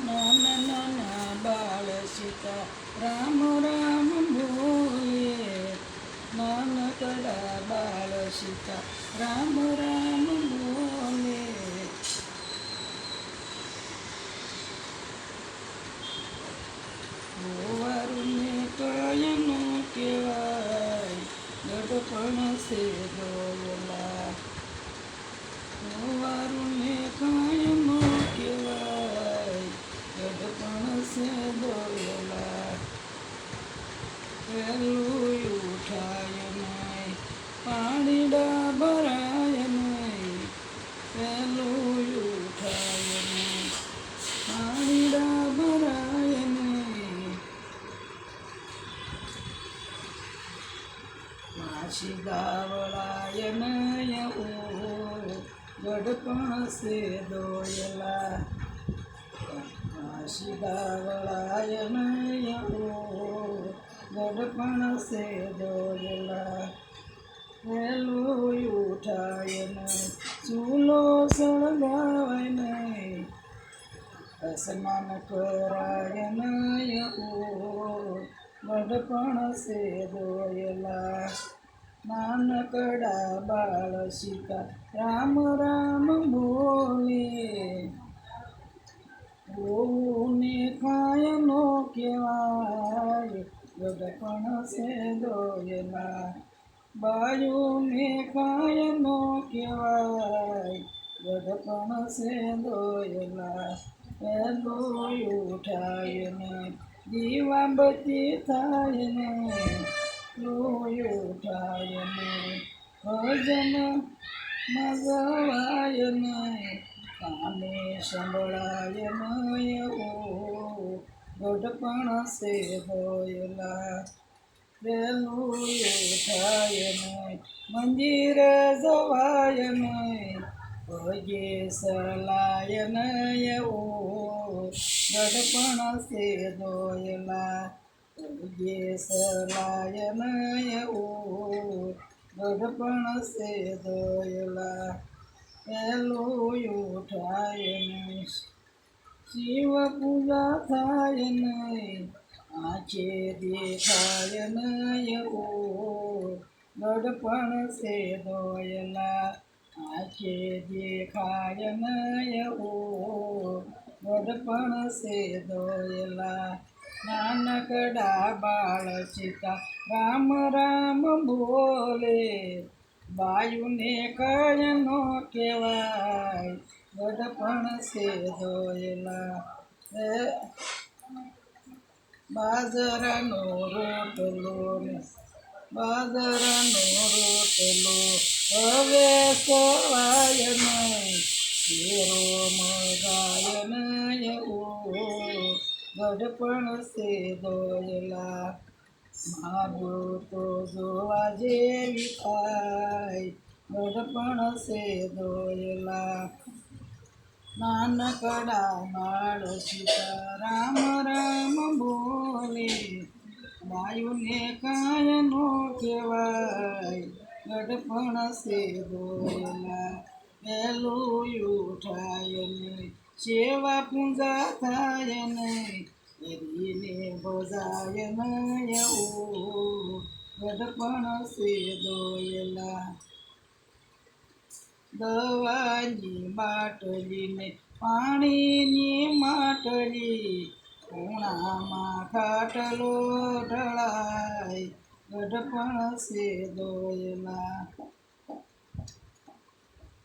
નાના નાના બાળ સીતા રામ રામ બોલે, નાનકડા બાળ સીતા રામ રામ બોલે. ગોવારુને કયનો કહેવાય, ગઢપણ છે દોયલા. ગોવારુને કયનો કહેવાય, ગઢપણ છે દોયલા. વહેલું ઉઠાય નહીં, પાણીડા ભરાય નહીં. વહેલું ઉઠાય નહીં, પાણીડા ભરાય નહીં. માછી ગાવળાય નહીં, ગઢપણ છે દોયલા. માછી ગાવળાય નહીં, ગઢપણ છે દોયલા. વહેલું ઉઠાય નહીં, ચૂલો સળગાવાય નહીં. સ્નાન કરાય નહીં, ગઢપણ છે દોયલા. નાનકડા બાળ સીતા રામ રામ બોલે, ગોવુને કાયનો કહેવાય, ગઢપણ છે દોયલા. બાયુને કાયનો કહેવાય, ગઢપણ છે દોયલા. વહેલું ઉઠાય નહીં, દીવાબત્તી થાય નહીં. લોહી ઉઠાય નહીં, ભજન મગવાય નહીં. કાને સંભળાય નહીં, ગઢપણ છે દોયલા. વહેલું ઉઠાય નહીં, મંદિરે જવાય નહીં. પગે સલાય નહીં, ગઢપણ છે દોયલા. પગે સલાય નહીં, ગઢપણ છે દોયલા. વહેલું ઉઠાય નહીં, શિવ પૂજા થાય નહીં. આંખે દેખાય નહીં, ગઢપણ છે દોયલા. આંખે દેખાય નહીં, ગઢપણ છે દોયલા. નાનકડા બાળ સીતા રામ રામ બોલે, બાયુને કયનો કહેવાય, ગઢપણ છે દોયલા. બાજરાનો રોટલો ને બાજરાનો રોટલો હવે સવાય નહીં. શેરો મગાય નહીં, ગઢપણ છે દોયલા. માગું તો જોવા જેવી થાય, ગઢપણ છે દોયલા. નાનકડા બાળ સીતા રામ રામ બોલે, વાયુને કાયનો કહેવાય, ગઢપણ છે દોયલા. વહેલું ઉઠાય નહીં, સેવા પૂજા થાય નહીં. હરીને બોજાય નહીં, ગઢપણ છે દોયલા. દવાની બાટલીને પાણીની માટલી, ખૂણામાં ખાટલો ઢળાય, ગઢપણ છે દોયલા.